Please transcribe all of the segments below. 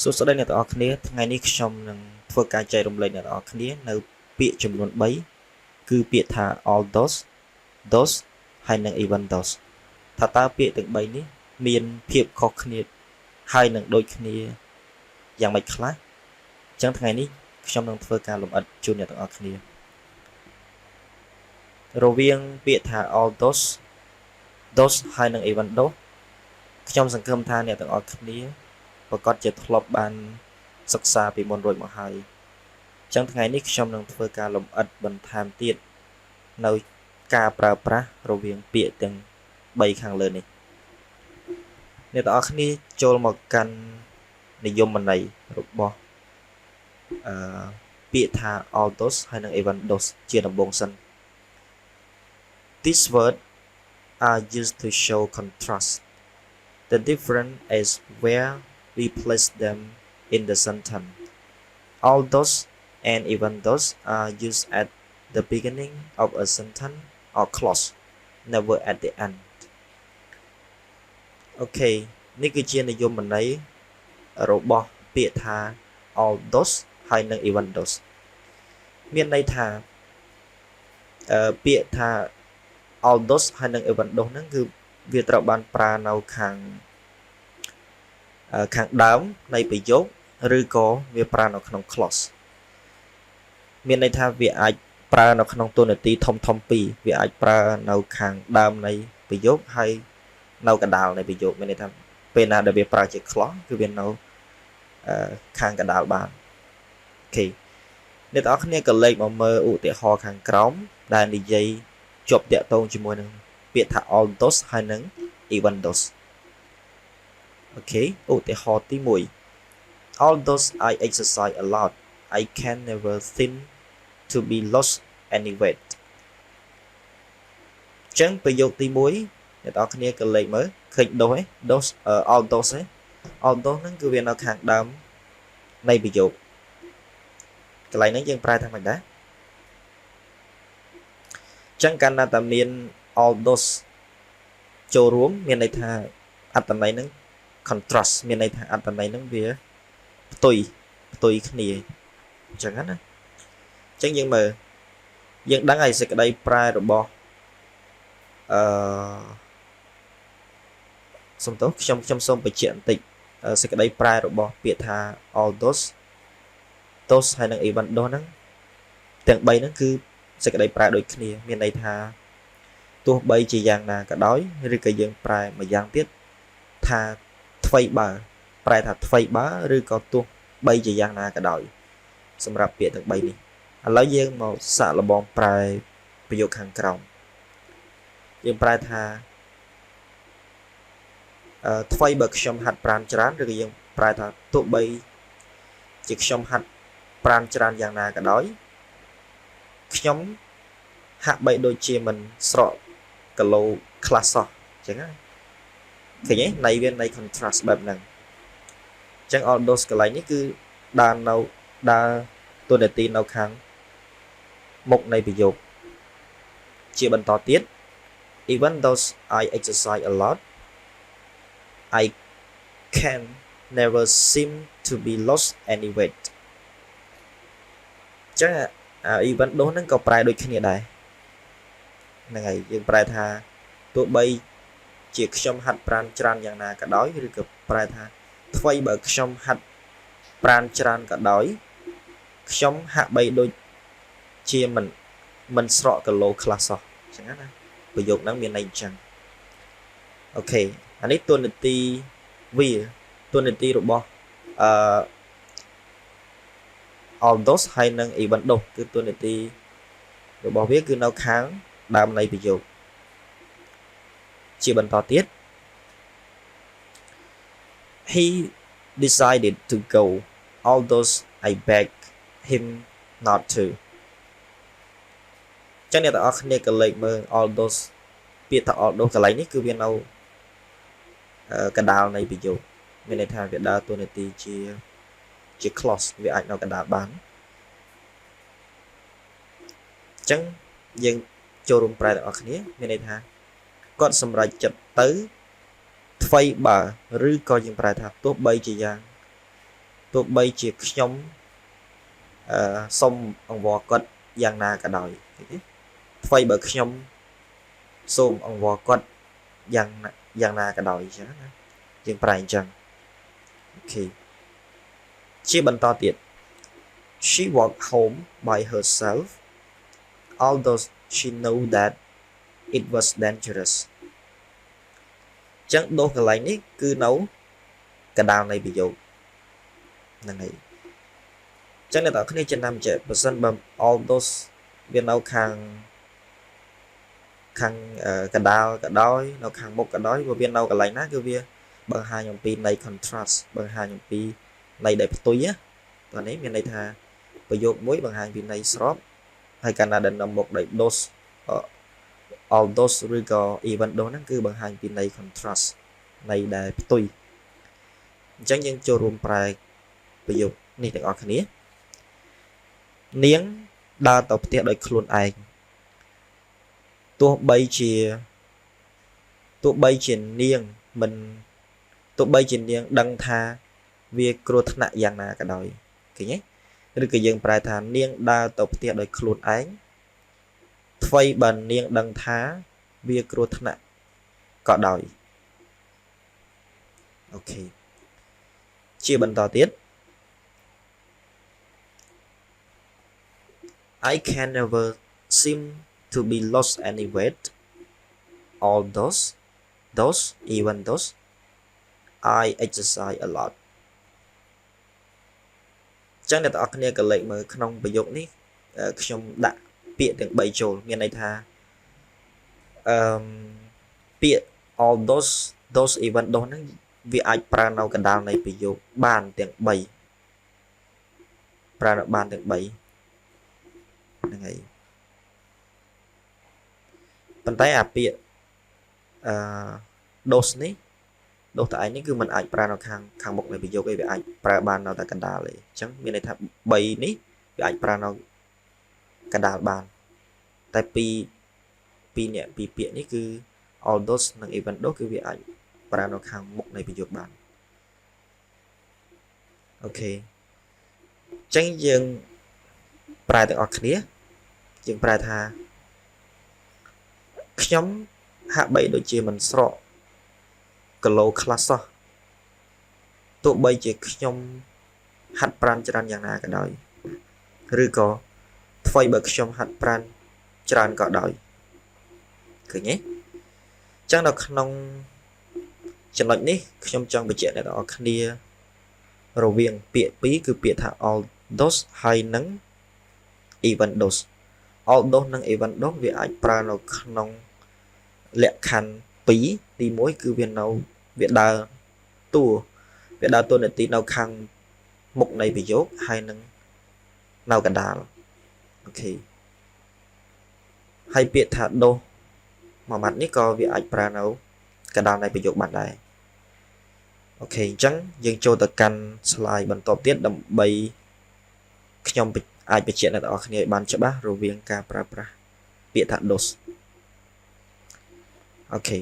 សួស្តីអ្នកទាំងអស់គ្នាថ្ងៃនេះខ្ញុំនឹងធ្វើការចែករំលែកអ្នកទាំងអស់គ្នានៅពាក្យចំនួន3គឺពាក្យថា all those ហើយនិង even those ថាតើពាក្យទាំង3នេះមានភាពខុសគ្នាហើយនឹងដូចគ្នាយ៉ាងម៉េចខ្លះអញ្ចឹងថ្ងៃនេះខ្ញុំនឹងធ្វើការលម្អិតជូនអ្នកទាំងអស់គ្នារវាងពាក្យថា all those ហើយនិង even those ខ្ញុំសង្ឃឹមថាអ្នកទាំងអស់គ្នាប្រកាសជាធ្លាប់បានសិក្សាពីមុនរួចមកហើយអញ្ចឹងថ្ងៃនេះខ្ញុំនឹងធ្វើការលម្អិតបន្ថែមទៀតនៅការប្រើប្រាស់រវាងពាក្យទាំង3ខាងលើនេះអ្នកទាំងអស់គ្នាចូលមកកាន់និយមន័យរបស់ពាក្យថា all those ហើយនិង even those ជាដំបូងសិន These words are used to show contrast. The difference is where we place them in the sentence. All those and even those are used at the beginning of a sentence or clause, never at the end. Okay, នេះគឺជានិយមន័យរបស់ពាក្យថា all those ហើយនិង even those មានន័យថាពាក្យថា all those ហើយនិង even those ហ្នឹងគឺវាត្រូវបានប្រើនៅខាងដើមនៃប្រយោគឬក៏វាប្រើនៅក្នុង clause មានន័យថាវាអាចប្រើនៅក្នុងតួនាទីធំពីរវាអាចប្រើនៅខាងដើមនៃប្រយោគហើយនៅកណ្ដាលនៃប្រយោគមានន័យថាពេលណាដែលវាប្រើជា clause គឺវានៅខាងកណ្ដាលបានអូខេអ្នកទាំងអស់គ្នាក៏លេខមកមើលឧទាហរណ៍ខាងក្រោមដែលនិយាយជាប់តាក់ទងជាមួយនឹងពាក្យថា all those ហើយនិង even those Okay, ឧទាហរណ៍ទី1 Although I exercise a lot, I can never seem to be lost any weight. ចឹងប្រយោគទី1អ្នកនរគ្នាក៏លេខមើលឃើញ those all those ហ្នឹងគឺវានៅខាងដើមនៃប្រយោគកន្លែងហ្នឹងយើងប្រែថាម៉េចដែរចឹងកាលណាតែមាន all those ចូលរួមមានន័យថាអត្ថន័យហ្នឹងcontrast មានន័យថាអត្ថន័យហ្នឹងវាផ្ទុយគ្នាអញ្ចឹងណាអញ្ចឹងយើងមើលយើងដឹងហើយសេចក្តីប្រែរបស់សំទោសខ្ញុំសូមបញ្ជាក់បន្តិចសេចក្តីប្រែរបស់ពាក្យថា all those ហើយនិង even those ហ្នឹងទាំង3ហ្នឹងគឺសេចក្តីប្រែដូចគ្នាមានន័យថាទោះបីជាយ៉ាងណាក៏ដោយឬក៏យើងប្រែមួយយ៉ាងទៀតថាថ្វីបើប្រែថាថ្វីបើឬក៏ទោះបីជាយ៉ាងណាក៏ដោយសម្រាប់ពាក្យទាំង3នេះឥឡូវយើងមកសាកល្បងប្រែប្រយោគខាងក្រោមយើងប្រែថាថ្វីបើខ្ញុំហាត់ប្រាណច្រើនឬក៏យើងប្រែថាទោះបីជាខ្ញុំហាត់ប្រាណច្រើនយ៉ាងណាក៏ដោយខ្ញុំហាក់បីដូចជាមិនស្រកគីឡូខ្លះសោះអញ្ចឹងណាឃើញទេន័យវានៃ contrast បែបហ្នឹងអញ្ចឹង all those កន្លែងនេះគឺដើរតួនាទីនៅខាងមុខនៃប្រយោគជាបន្តទៀត even though I exercise a lot I can never seem to be lost any weight អញ្ចឹងeven though ហ្នឹងក៏ប្រែដូចគ្នាដែរហ្នឹងហើយយើងប្រែថាទោះបីជាខ្ញុំហាត់ប្រាណច្រើនយ៉ាងណាក៏ដោយឬក៏ប្រែថាថ្វីបើខ្ញុំហាត់ប្រាណច្រើនក៏ដោយខ្ញុំហាក់បីដូចជាមិនស្រកគីឡូខ្លះសោះអញ្ចឹងណាប្រយោគហ្នឹងមានន័យអញ្ចឹងអូខេអានេះតួនាទីរបស់all those ហើយនិង even those គឺតួនាទីរបស់វាគឺនៅខាងដើមនៃប្រយោគជាបន្តទៀត He decided to go although I begged him not to ចឹងអ្នកទាំងអស់គ្នាក៏លេខមើល all those ពាក្យថា all those កន្លែងនេះគឺវានៅកណ្ដាលនៃប្រយោគមានន័យថាវាដើរតួនាទីជា clause វាអាចនៅកណ្ដាលបានអញ្ចឹងយើងចូលរួមប្រែទាំងអស់គ្នាមានន័យថាគាត់សម្រេចចិត្តទៅថ្វីបើឬក៏យើងប្រែថាទោះបីជាយ៉ាង ទោះបីជាខ្ញុំសុំអង្វរគាត់យ៉ាងណាក៏ដោយថ្មីបើខ្ញុំសូមអង្វរគាត់យ៉ាងណាក៏ដោយអញ្ចឹងណាយើងប្រែអញ្ចឹងអូខេជាបន្តទៀត she walked home by herself although she knew that it was dangerous ចឹងដូសកន្លែងនេះគឺនៅកណ្ដាលនៃប្រយោគហ្នឹងហើយចឹងអ្នកនរគ្នាចំណាំចេះបើសិនបើ all those វានៅខាងកណ្ដាលក៏ដោយនៅខាងមុខក៏ដោយវានៅកន្លែងណាគឺវាបង្ហាញអំពីនៃ contrast បង្ហាញអំពីនៃដែលផ្ទុយណានេះមានន័យថាប្រយោគមួយបង្ហាញពីនៃស្របហើយកាលណាដែលនៅមុខនៃ those all those ឬក៏ even those ហ្នឹងគឺបង្ហាញពីនៃ contrast នៃដែលផ្ទុយអញ្ចឹងយើងចូលរួមប្រែប្រយោគនេះទាំងអស់គ្នានាងដើរទៅផ្ទះដោយខ្លួនឯងទោះបីជានាងមិនទោះបីជានាងដឹងថាវាគ្រោះថ្នាក់យ៉ាងណាក៏ដោយឃើញទេឬក៏យើងប្រែថានាងដើរទៅផ្ទះដោយខ្លួនឯងថ្មីបើនាងដឹងថាវាគ្រោះថ្នាក់ក៏ដោយអូខេជាបន្តទៀត I can never seem to be lost anywhere all those even those I exercise a lot ចឹងអ្នកទាំងអស់គ្នាក៏លេខមើលក្នុងប្រយោគនេះខ្ញុំដាក់ពាក្យទាំង3ចូលមានន័យថាពាក្យ all those even those ហ្នឹងវាអាចប្រើនៅកណ្ដាលនៃប្រយោគបានទាំង3ប្រើបានទាំង3ហ្នឹងហើយប៉ុន្តែអាពាក្យdose នេះ dose តែឯងនេះគឺมันអាចប្រើនៅខាងមុខនៃប្រយោគឯងវាអាចប្រើបាននៅតែកណ្ដាលឯងអញ្ចឹងមានន័យថា3នេះវាអាចប្រើនៅកណ្ដាលបានតែពីពាក្យនេះគឺ all those និង even those គឺវាអាចប្រើនៅខាងមុខនៃប្រយោគបានអូខេអញ្ចឹងយើងប្រែទាំងអស់គ្នាយើងប្រែថាខ្ញុំហាក់បីដូចជាមិនស្រកគីឡូខ្លះសោះទោះបីជាខ្ញុំហាត់ប្រាណច្រើនយ៉ាងណាក៏ដោយឬក៏ថ្មីបើខ្ញុំហាត់ប្រាណច្រើនក៏ដោយឃើញទេអញ្ចឹងនៅក្នុងចំណុចនេះខ្ញុំចង់បញ្ជាក់អ្នកនរគ្នារវាងពាក្យពីរគឺពាក្យថា all those ហើយនិង even those all those និង even those វាអាចប្រើនៅក្នុងលក្ខខណ្ឌ2ទី1គឺវាដើរតួនាទីនៅខាងមុខនៃប្រយោគហើយនឹងនៅកណ្ដាលអូខេហើយពាក្យថា those មួយម៉ាត់នេះក៏វាអាចប្រើនៅកណ្ដាលនៃប្រយោគបានដែរអូខេអញ្ចឹងយើងចូលទៅកាន់ slide បន្តទៀតដើម្បីខ្ញុំអាចបញ្ជាក់អ្នកទាំងអស់គ្នាឲ្យបានច្បាស់រវាងការប្រើប្រាស់ពាក្យថា those អូខេ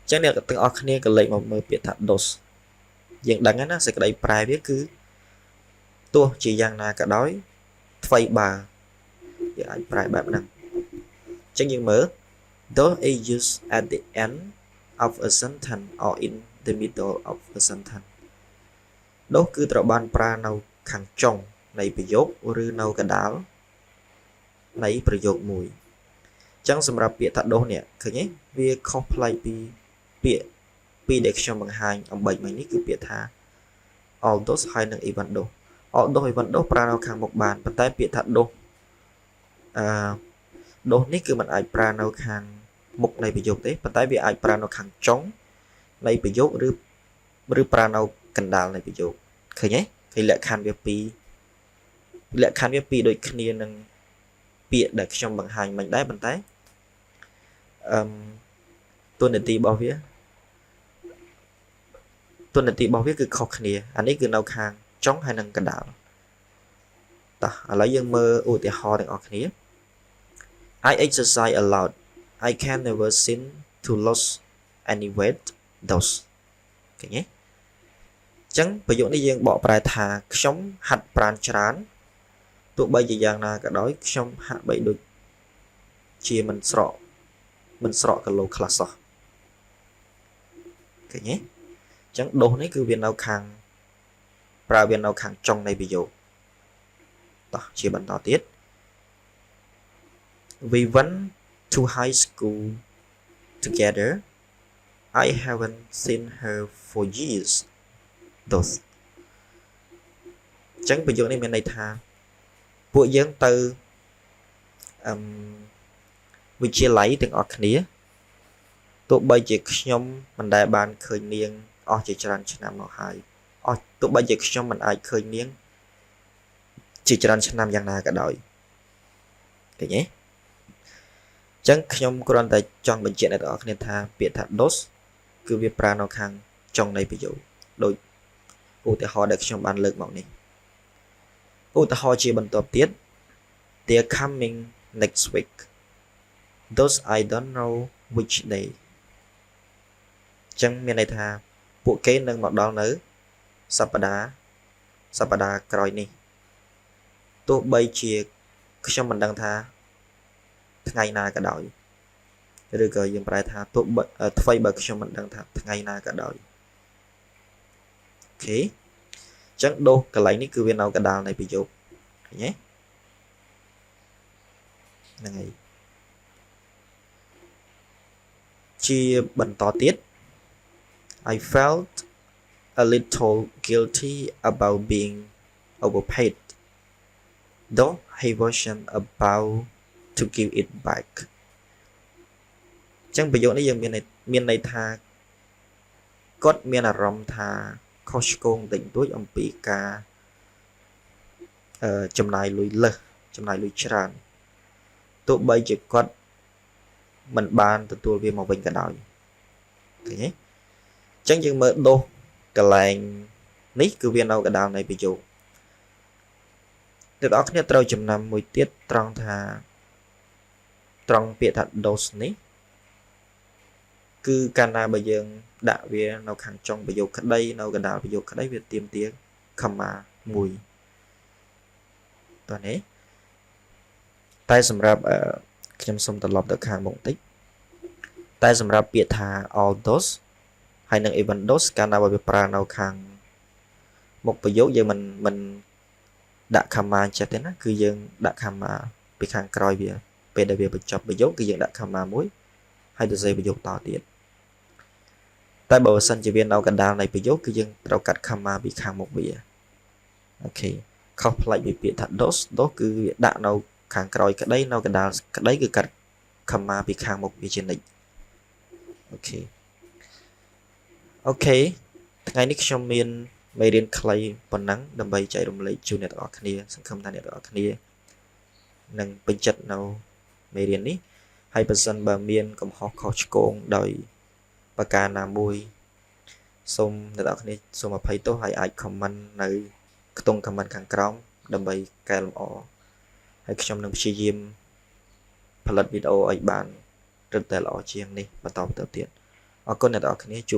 ចឹងអ្នកទាំងអស់គ្នាក៏លេខមកមើលពាក្យថា those យើងដឹងហើយណាសេចក្តីប្រែវាគឺទោះជាយ៉ាងណាក៏ដោយថ្មីបើយើងអាចប្រែបែបហ្នឹងចឹងយើងមើល those is used at the end of a sentence or in the middle of a sentence នោះគឺត្រូវបានប្រើនៅខាងចុងនៃប្រយោគឬនៅកណ្ដាលនៃប្រយោគមួយអញ្ចឹងសម្រាប់ពាក្យថាដូសនេះឃើញទេវាខុសប្លែកពីពាក្យពីរដែលខ្ញុំបង្ហាញអំបញ្ញមិញនេះគឺពាក្យថា all those ហើយនិង even those all those even those ប្រើនៅខាងមុខបានប៉ុន្តែពាក្យថាដូសដូសនេះគឺมันអាចប្រើនៅខាងមុខនៃប្រយោគទេប៉ុន្តែវាអាចប្រើនៅខាងចុងនៃប្រយោគឬប្រើនៅកណ្ដាលនៃប្រយោគឃើញទេឃើញលក្ខខណ្ឌវាពីរដូចគ្នានឹងពាក្យដែលខ្ញុំបង្ហាញមិញដែរប៉ុន្តែតួនាទីរបស់វាគឺខុសគ្នាអានេះគឺនៅខាងចុងហើយនិងកណ្ដាលតោះឥឡូវយើងមើលឧទាហរណ៍ទាំងអស់គ្នា I exercise a lot I can never seem to lose any weight those ឃើញទេ ចឹងប្រយោគនេះយើងបកប្រែថាខ្ញុំហាត់ប្រាណច្រើនទោះបីជាយ៉ាងណាក៏ដោយខ្ញុំហាក់បីដូចជាមិនស្រកគីឡូខ្លះសោះឃើញទេចឹងដូសនេះគឺវានៅខាងប្រើវានៅខាងចុងនៃប្រយោគតោះជាបន្តទៀត We went to high school together I haven't seen her for years ដូសចឹងប្រយោគនេះមានន័យថាពួកយើងទៅវិទ្យាល័យទាំងអស់គ្នាទោះបីជាខ្ញុំមិនដែលបានឃើញនាងអស់ជាច្រើនឆ្នាំមកហើយទោះបីជាខ្ញុំមិនអាចឃើញនាងជាច្រើនឆ្នាំយ៉ាងណាក៏ដោយឃើញទេចឹងខ្ញុំគ្រាន់តែចង់បញ្ជាក់អ្នកទាំងអស់គ្នាថាពាក្យថា dos គឺវាប្រើនៅខាងចុងនៃប្រយោគដូចឧទាហរណ៍ដែលខ្ញុំបានលើកមកនេះឧទាហរណ៍ជាបន្តទៀត They're coming next week those I don't know which day ចឹងមានន័យថាពួកគេនឹងមកដល់នៅសប្តាហ៍ក្រោយនេះទោះបីជាខ្ញុំមិនដឹងថាថ្ងៃណាក៏ដោយឬក៏យើងប្រែថាទោះថ្មីបើខ្ញុំមិនដឹងថាថ្ងៃណាក៏ដោយអូខេចឹងដូសកន្លែងនេះគឺវានៅកណ្ដាលនៃប្រយោគឃើញទេហ្នឹងហើយជាបន្តទៀត I felt a little guilty about being overpaid though he wasn't about to give it back ចឹងប្រយោគនេះយើងមានន័យថាគាត់មានអារម្មណ៍ថាខុសឆ្គងតិចតួចអំពីការចំណាយលុយច្រើនទោះបីជាគាត់មិនបានទទួលវាមកវិញក៏ដោយឃើញទេចឹងយើងមើលដូសកន្លែងនេះគឺវានៅកណ្ដាលនៃប្រយោគអ្នកនរគ្នាត្រូវចំណាំមួយទៀតត្រង់ពាក្យថា dos នេះគឺកាលណាបើយើងដាក់វានៅខាងចុងប្រយោគក្តីនៅកណ្ដាលប្រយោគក្តីវាទាមទារ comma មួយតោះនេះតែសម្រាប់ខ្ញុំសូមត្រឡប់ទៅខាងមុខបន្តិចតែសម្រាប់ពាក្យថា all those ហើយនឹង even those កាលណាបើវាប្រើនៅខាងមុខប្រយោគយើងមិនដាក់ comma ចេះទេណាគឺយើងដាក់ comma ពីខាងក្រោយវាពេលដែលវាបញ្ចប់ប្រយោគគឺយើងដាក់ comma មួយហើយទៅសេប្រយោគតទៀតតែបើសិនជាវានៅកណ្ដាលនៃប្រយោគគឺយើងត្រូវកាត់ comma ពីខាងមុខវាអូខេខុសប្លែកពីពាក្យថា dos គឺវាដាក់នៅខាងក្រោយក្តីនៅកណ្ដាលក្តីគឺកាត់ comma ពីខាងមុខវាជានិច្ចអូខេថ្ងៃនេះខ្ញុំមានមេរៀនខ្លីប៉ុណ្ណឹងដើម្បីចែករំលែកជូនអ្នកទាំងអស់គ្នាសង្ឃឹមថាអ្នកទាំងអស់គ្នានឹងពេញចិត្តនៅមេរៀននេះហើយបើសិនបើមានកំហុសខុសឆ្គងដោយប្រការណាមួយសូមអ្នកទាំងអស់គ្នាសូមអភ័យទោសហើយអាច comment នៅខ្ទង់ comment ខាងក្រោមដើម្បីកែលម្អហើយខ្ញុំនឹងព្យាយាមផលិតវីដេអូឲ្យបានរឹតតែល្អជាងនេះបន្តទៀតអរគុណអ្នកទាំងអស់គ្នាជួប